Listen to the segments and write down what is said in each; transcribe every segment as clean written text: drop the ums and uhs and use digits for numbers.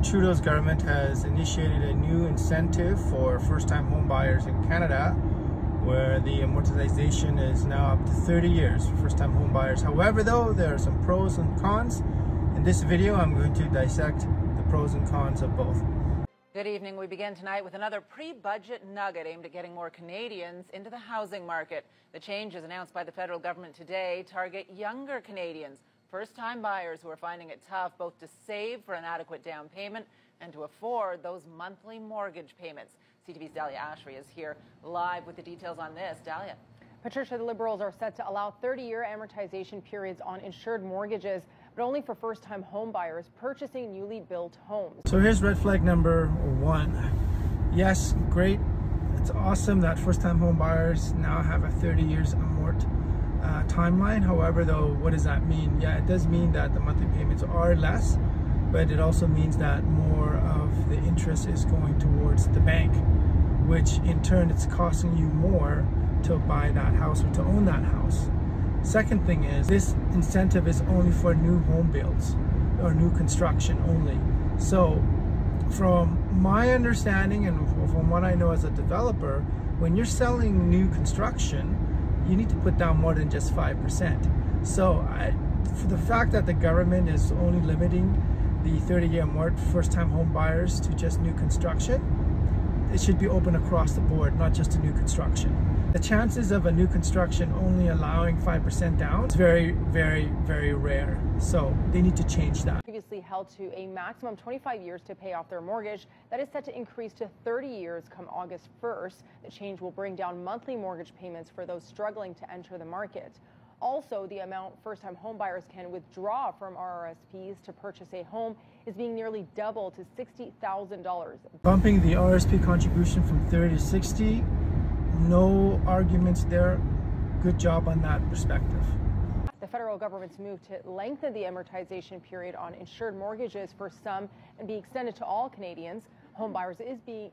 Trudeau's government has initiated a new incentive for first-time home buyers in Canada, where the amortization is now up to 30 years for first-time home buyers. However, though, there are some pros and cons. In this video, I'm going to dissect the pros and cons of both. Good evening. We begin tonight with another pre-budget nugget aimed at getting more Canadians into the housing market. The changes announced by the federal government today target younger Canadians, first-time buyers who are finding it tough both to save for an adequate down payment and to afford those monthly mortgage payments. CTV's Dahlia Ashry is here live with the details on this. Dahlia. Patricia, the Liberals are set to allow 30-year amortization periods on insured mortgages, but only for first-time home buyers purchasing newly built homes. So here's red flag number one. Yes, great. It's awesome that first-time home buyers now have a 30 years amort timeline. However, though, what does that mean? Yeah, it does mean that the monthly payments are less, but it also means that more of the interest is going towards the bank, which in turn it's costing you more to buy that house or to own that house. Second thing is, this incentive is only for new home builds or new construction only. So from my understanding and from what I know as a developer, when you're selling new construction, you need to put down more than just 5%. So for the fact that the government is only limiting the 30-year amort first-time home buyers to just new construction, it should be open across the board, not just to new construction. The chances of a new construction only allowing 5% down is very, very, very rare. So they need to change that. Previously held to a maximum 25 years to pay off their mortgage. That is set to increase to 30 years come August 1st. The change will bring down monthly mortgage payments for those struggling to enter the market. Also, the amount first-time homebuyers can withdraw from RRSPs to purchase a home is being nearly doubled to $60,000. Bumping the RSP contribution from 30 to 60, no arguments there. Good job on that perspective. The federal government's move to lengthen the amortization period on insured mortgages for some and be extended to all Canadians. Homebuyers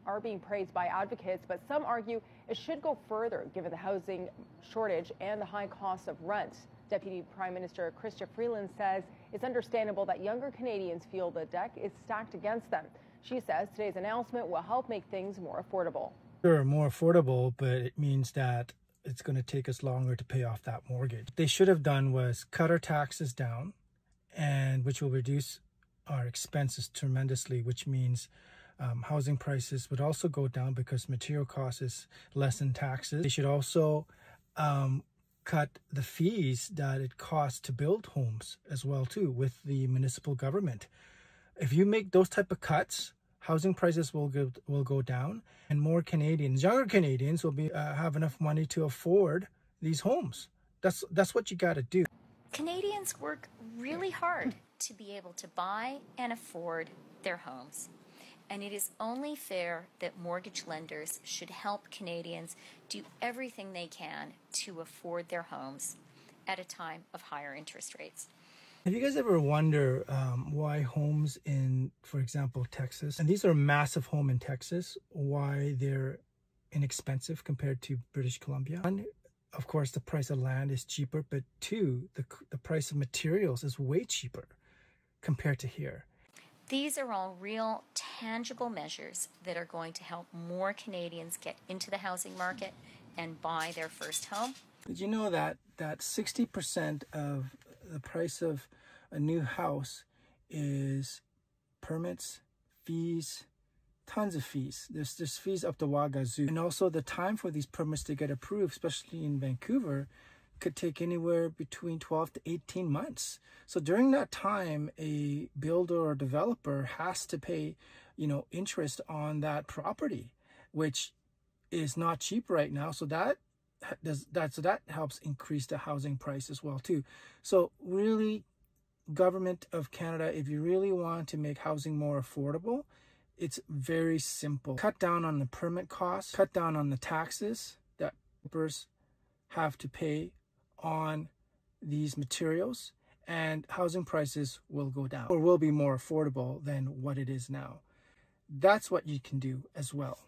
are being praised by advocates, but some argue it should go further given the housing shortage and the high cost of rent. Deputy Prime Minister Chrystia Freeland says it's understandable that younger Canadians feel the deck is stacked against them. She says today's announcement will help make things more affordable. Sure, more affordable, but it means that it's going to take us longer to pay off that mortgage. What they should have done was cut our taxes down, and which will reduce our expenses tremendously, which means housing prices would also go down because material costs is less than taxes. They should also cut the fees that it costs to build homes as well too with the municipal government. If you make those type of cuts, housing prices will go down, and more Canadians, younger Canadians, will be have enough money to afford these homes. That's what you got to do. Canadians work really hard to be able to buy and afford their homes. And it is only fair that mortgage lenders should help Canadians do everything they can to afford their homes at a time of higher interest rates. Have you guys ever wonder why homes in, for example, Texas, and these are massive homes in Texas, why they're inexpensive compared to British Columbia? One, of course, the price of land is cheaper, but two, the price of materials is way cheaper compared to here. These are all real, tangible measures that are going to help more Canadians get into the housing market and buy their first home. Did you know that 60% of the price of a new house is permits, fees, tons of fees. There's fees up the wazoo. And also the time for these permits to get approved, especially in Vancouver, could take anywhere between 12 to 18 months. So during that time, a builder or developer has to pay, interest on that property, which is not cheap right now. So that helps increase the housing price as well too. So really, Government of Canada, if you really want to make housing more affordable, it's very simple. Cut down on the permit costs, cut down on the taxes that developers have to pay on these materials, and housing prices will go down or will be more affordable than what it is now. That's what you can do as well.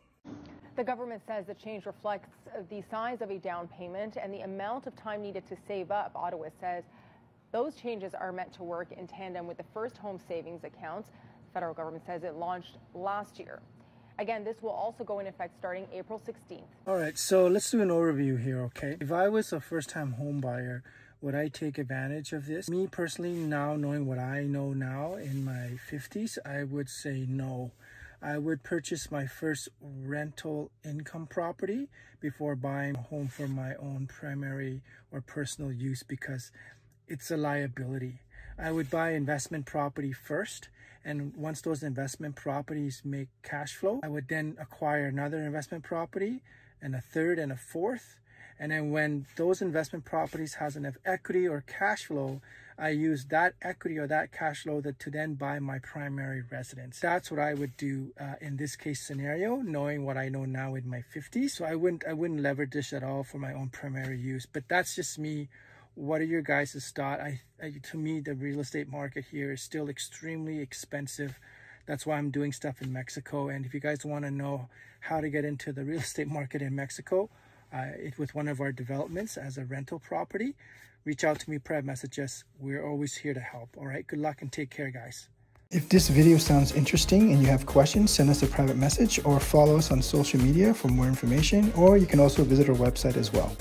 The government says the change reflects the size of a down payment and the amount of time needed to save up. Ottawa says those changes are meant to work in tandem with the first home savings accounts. federal government says it launched last year. Again, this will also go in effect starting April 16th. All right, so let's do an overview here, okay? If I was a first-time home buyer, would I take advantage of this? Me personally, now knowing what I know now in my 50s, I would say no. I would purchase my first rental income property before buying a home for my own primary or personal use because it's a liability. I would buy investment property first, and once those investment properties make cash flow, I would then acquire another investment property and a third and a fourth. And then when those investment properties has enough equity or cash flow, I use that equity or that cash flow to then buy my primary residence. That's what I would do in this case scenario, knowing what I know now in my 50s. So I wouldn't leverage this at all for my own primary use. But that's just me. What are your guys' thoughts? To me, the real estate market here is still extremely expensive. That's why I'm doing stuff in Mexico. And if you guys want to know how to get into the real estate market in Mexico, with one of our developments as a rental property, reach out to me, private message us. We're always here to help. All right, good luck and take care, guys. If this video sounds interesting and you have questions, send us a private message or follow us on social media for more information, or you can also visit our website as well.